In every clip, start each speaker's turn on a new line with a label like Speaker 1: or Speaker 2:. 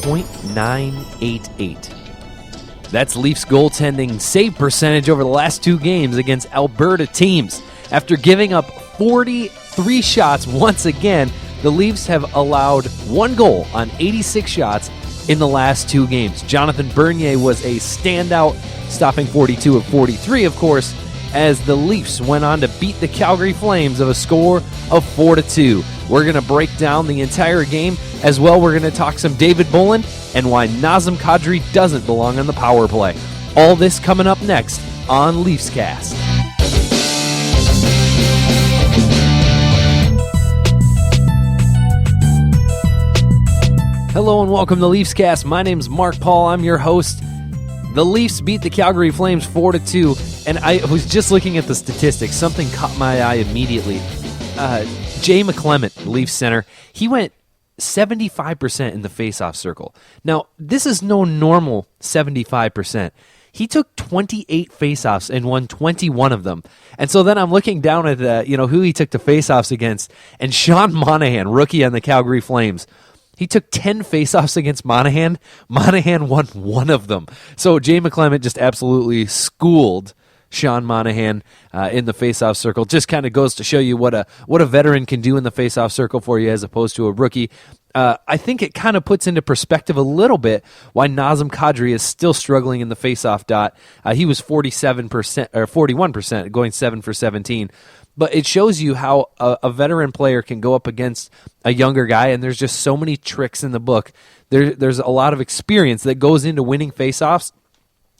Speaker 1: .988. That's Leafs goaltending save percentage over the last 2 games against Alberta teams. After giving up 43 shots once again, the Leafs have allowed 1 goal on 86 shots in the last 2 games. Jonathan Bernier was a standout, stopping 42 of 43, of course, as the Leafs went on to beat the Calgary Flames of a score of 4-2. We're going to break down the entire game. As well, we're going to talk some David Bolland and why Nazem Kadri doesn't belong on the power play. All this coming up next on LeafsCast. Hello and welcome to LeafsCast. My name's Mark Paul. I'm your host. The Leafs beat the Calgary Flames 4-2, and I was just looking at the statistics. Something caught my eye immediately. Jay McClement, Leafs center, he went 75% in the faceoff circle. Now, this is no normal 75%. He took 28 faceoffs and won 21 of them. And so then I'm looking down at who he took the faceoffs against, and Sean Monahan, rookie on the Calgary Flames. He took 10 faceoffs against Monahan. Monahan won 1 of them. So Jay McClement just absolutely schooled Sean Monahan in the faceoff circle. Just kind of goes to show you what a veteran can do in the faceoff circle for you as opposed to a rookie. I think it kind of puts into perspective a little bit why Nazem Kadri is still struggling in the faceoff dot. He was 47% or 41%, going 7 for 17. But it shows you how a veteran player can go up against a younger guy, and there's just so many tricks in the book. There's a lot of experience that goes into winning faceoffs,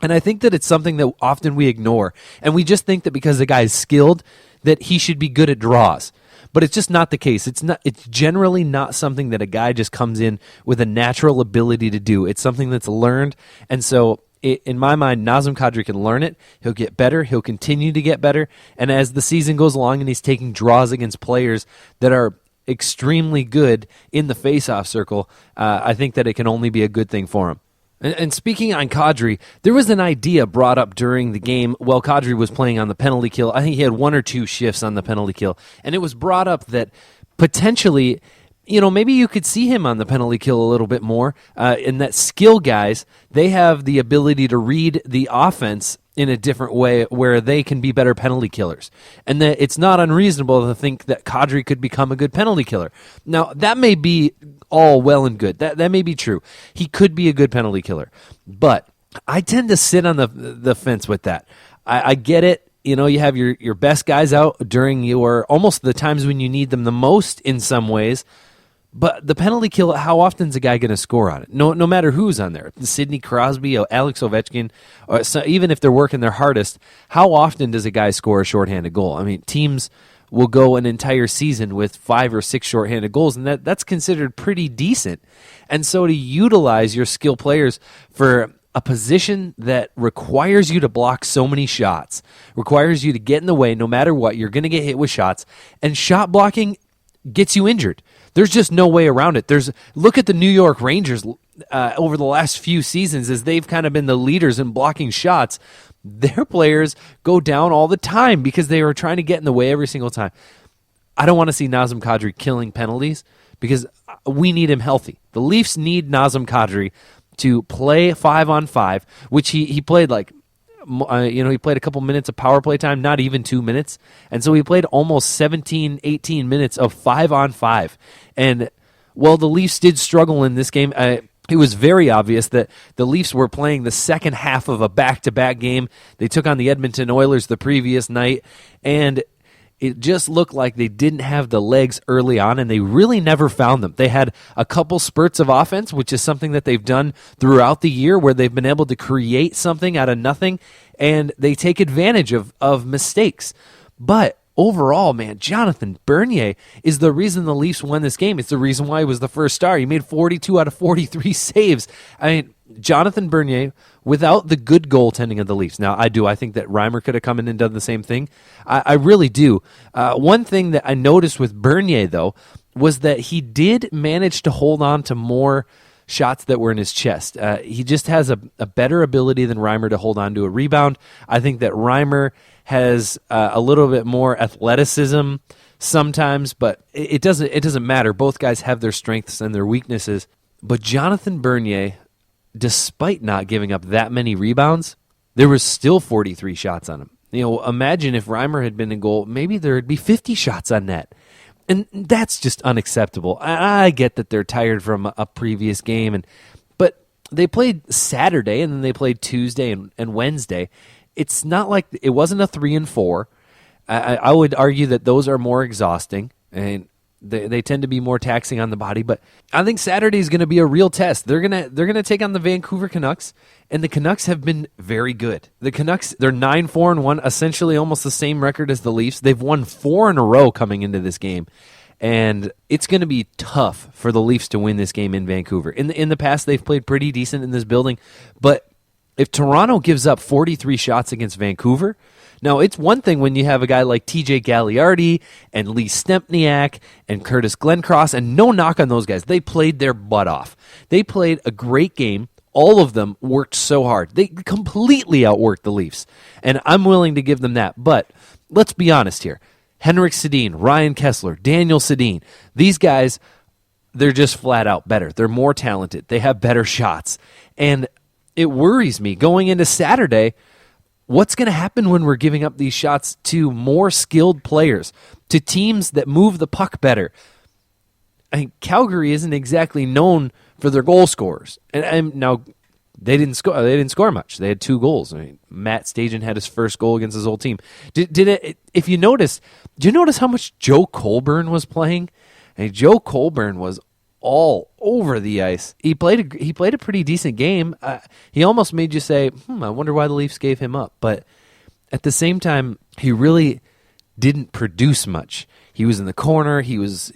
Speaker 1: and I think that it's something that often we ignore. And we just think that because the guy is skilled, that he should be good at draws. But it's just not the case. It's generally not something that a guy just comes in with a natural ability to do. It's something that's learned, and so in my mind, Nazem Kadri can learn it. He'll get better. He'll continue to get better. And as the season goes along and he's taking draws against players that are extremely good in the faceoff circle, I think that it can only be a good thing for him. And speaking on Kadri, there was an idea brought up during the game while Kadri was playing on the penalty kill. I think he had 1 or 2 shifts on the penalty kill. And it was brought up that potentially, maybe you could see him on the penalty kill a little bit more, and that skill guys, they have the ability to read the offense in a different way where they can be better penalty killers. And that it's not unreasonable to think that Kadri could become a good penalty killer. Now, that may be all well and good. That may be true. He could be a good penalty killer. But I tend to sit on the fence with that. I get it. You have your best guys out during your almost the times when you need them the most in some ways. But the penalty kill, how often is a guy going to score on it? No matter who's on there. Sidney Crosby, or Alex Ovechkin, or even if they're working their hardest, how often does a guy score a shorthanded goal? I mean, teams will go an entire season with 5 or 6 shorthanded goals, and that's considered pretty decent. And so to utilize your skill players for a position that requires you to block so many shots, requires you to get in the way no matter what, you're going to get hit with shots, and shot blocking gets you injured. There's just no way around it. Look at the New York Rangers over the last few seasons as they've kind of been the leaders in blocking shots. Their players go down all the time because they are trying to get in the way every single time. I don't want to see Nazem Kadri killing penalties because we need him healthy. The Leafs need Nazem Kadri to play 5-on-5, which he played he played a couple minutes of power play time, not even 2 minutes. And so he played almost 17, 18 minutes of 5-on-5. And while the Leafs did struggle in this game, it was very obvious that the Leafs were playing the second half of a back-to-back game. They took on the Edmonton Oilers the previous night, and it just looked like they didn't have the legs early on, and they really never found them. They had a couple spurts of offense, which is something that they've done throughout the year, where they've been able to create something out of nothing, and they take advantage of mistakes. But overall, man, Jonathan Bernier is the reason the Leafs won this game. It's the reason why he was the first star. He made 42 out of 43 saves. I mean, Jonathan Bernier, without the good goaltending of the Leafs. Now, I think that Reimer could have come in and done the same thing. I really do. One thing that I noticed with Bernier, though, was that he did manage to hold on to more shots that were in his chest. He just has a better ability than Reimer to hold on to a rebound. I think that Reimer has a little bit more athleticism sometimes, but it doesn't matter. Both guys have their strengths and their weaknesses. But Jonathan Bernier, despite not giving up that many rebounds, there was still 43 shots on him. Imagine if Reimer had been in goal, maybe there'd be 50 shots on net. And that's just unacceptable. I get that they're tired from a previous game, but they played Saturday and then they played Tuesday and Wednesday. It's not like it wasn't a 3 and 4. I would argue that those are more exhausting, and they tend to be more taxing on the body. But I think Saturday is going to be a real test. They're gonna take on the Vancouver Canucks, and the Canucks have been very good. The Canucks, they're 9-4-1, essentially almost the same record as the Leafs. They've won 4 in a row coming into this game, and it's going to be tough for the Leafs to win this game in Vancouver. In the past, they've played pretty decent in this building, but if Toronto gives up 43 shots against Vancouver, now it's one thing when you have a guy like TJ Galliardi and Lee Stempniak and Curtis Glencross, and no knock on those guys. They played their butt off. They played a great game. All of them worked so hard. They completely outworked the Leafs, and I'm willing to give them that. But let's be honest here. Henrik Sedin, Ryan Kessler, Daniel Sedin, these guys, they're just flat out better. They're more talented. They have better shots. And it worries me going into Saturday, what's going to happen when we're giving up these shots to more skilled players, to teams that move the puck better? I think Calgary isn't exactly known for their goal scorers. And now they didn't score. They didn't score much. They had 2 goals. I mean, Matt Stajan had his first goal against his old team. If you notice, did you notice how much Joe Colburn was playing? And Joe Colburn was all over the ice. He played a pretty decent game. He almost made you say, I wonder why the Leafs gave him up. But at the same time, he really didn't produce much. He was in the corner. He was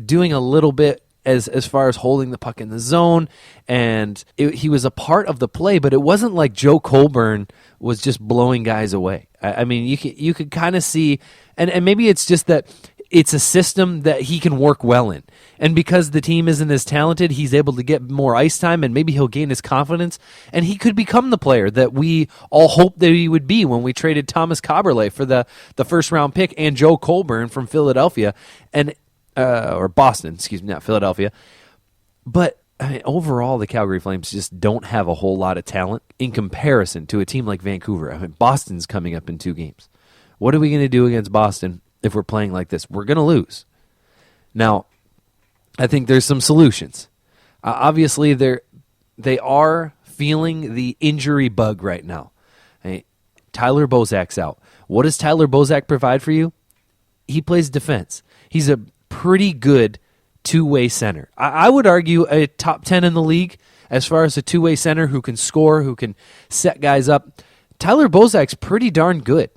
Speaker 1: doing a little bit as far as holding the puck in the zone, and he was a part of the play, but it wasn't like Joe Colburn was just blowing guys away. I mean, you could kind of see, and maybe it's just that it's a system that he can work well in. And because the team isn't as talented, he's able to get more ice time, and maybe he'll gain his confidence, and he could become the player that we all hoped that he would be when we traded Thomas Kaberle for the first-round pick and Joe Colburn from Philadelphia, or Boston, excuse me, not Philadelphia. But I mean, overall, the Calgary Flames just don't have a whole lot of talent in comparison to a team like Vancouver. I mean, Boston's coming up in 2 games. What are we going to do against Boston if we're playing like this? We're going to lose. Now, I think there's some solutions. Obviously, they are feeling the injury bug right now. Hey, Tyler Bozak's out. What does Tyler Bozak provide for you? He plays defense. He's a pretty good two-way center. I would argue a top 10 in the league as far as a two-way center who can score, who can set guys up. Tyler Bozak's pretty darn good.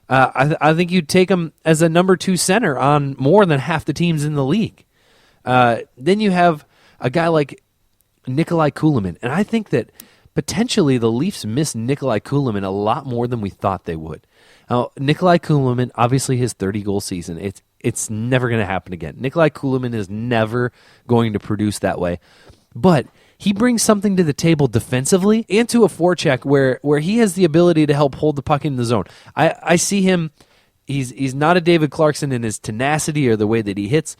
Speaker 1: I think you'd take him as a number 2 center on more than half the teams in the league. Then you have a guy like Nikolai Kulemin, and I think that potentially the Leafs miss Nikolai Kulemin a lot more than we thought they would. Now, Nikolai Kulemin, obviously his 30-goal season, it's never going to happen again. Nikolai Kulemin is never going to produce that way. But he brings something to the table defensively and to a forecheck where he has the ability to help hold the puck in the zone. I see him, he's not a David Clarkson in his tenacity or the way that he hits,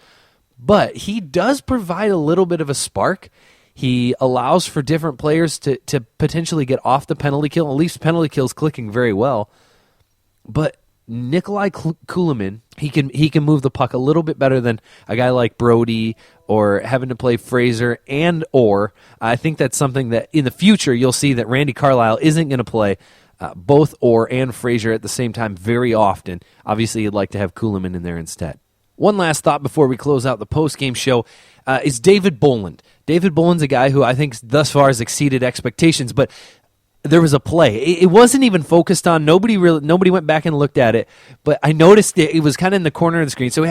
Speaker 1: but he does provide a little bit of a spark. He allows for different players to potentially get off the penalty kill. At least penalty kill is clicking very well. But Nikolai Kulemin, he can move the puck a little bit better than a guy like Brody or having to play Fraser or I think that's something that in the future you'll see that Randy Carlyle isn't going to play both and Fraser at the same time very often. Obviously, you'd like to have Kulemin in there instead. One last thought before we close out the post-game show is David Boland. David Boland's a guy who I think thus far has exceeded expectations, but there was a play. It wasn't even focused on. Nobody went back and looked at it, but I noticed it was kind of in the corner of the screen. So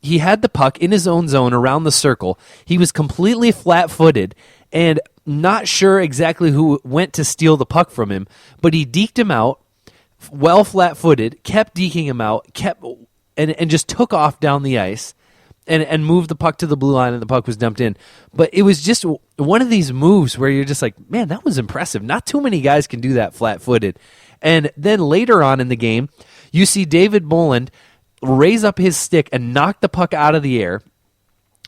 Speaker 1: he had the puck in his own zone around the circle. He was completely flat-footed and not sure exactly who went to steal the puck from him, but he deked him out, well flat-footed, kept deking him out, and just took off down the ice and moved the puck to the blue line, and the puck was dumped in. But it was just one of these moves where you're just like, man, that was impressive. Not too many guys can do that flat-footed. And then later on in the game, you see David Boland raise up his stick and knock the puck out of the air.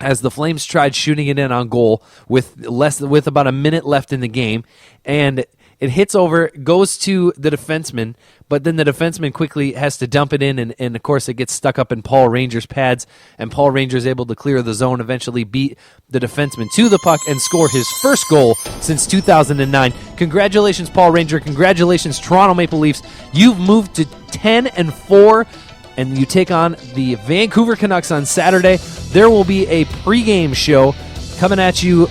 Speaker 1: as the Flames tried shooting it in on goal with about a minute left in the game, and it hits over, goes to the defenseman, but then the defenseman quickly has to dump it in, and of course it gets stuck up in Paul Ranger's pads, and Paul Ranger is able to clear the zone, eventually beat the defenseman to the puck, and score his first goal since 2009. Congratulations, Paul Ranger. Congratulations, Toronto Maple Leafs. You've moved to 10-4, and you take on the Vancouver Canucks on Saturday. There will be a pregame show coming at you.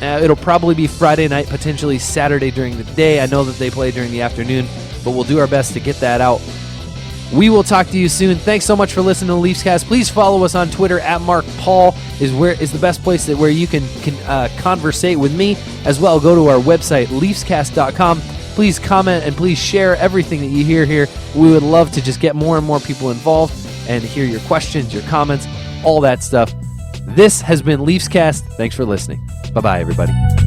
Speaker 1: It'll probably be Friday night, potentially Saturday during the day. I know that they play during the afternoon, but we'll do our best to get that out. We will talk to you soon. Thanks so much for listening to LeafsCast. Please follow us on Twitter at MarkPaul is the best place where you can conversate with me as well. Go to our website, LeafsCast.com. Please comment and please share everything that you hear here. We would love to just get more and more people involved and hear your questions, your comments, all that stuff. This has been LeafsCast. Thanks for listening. Bye-bye, everybody.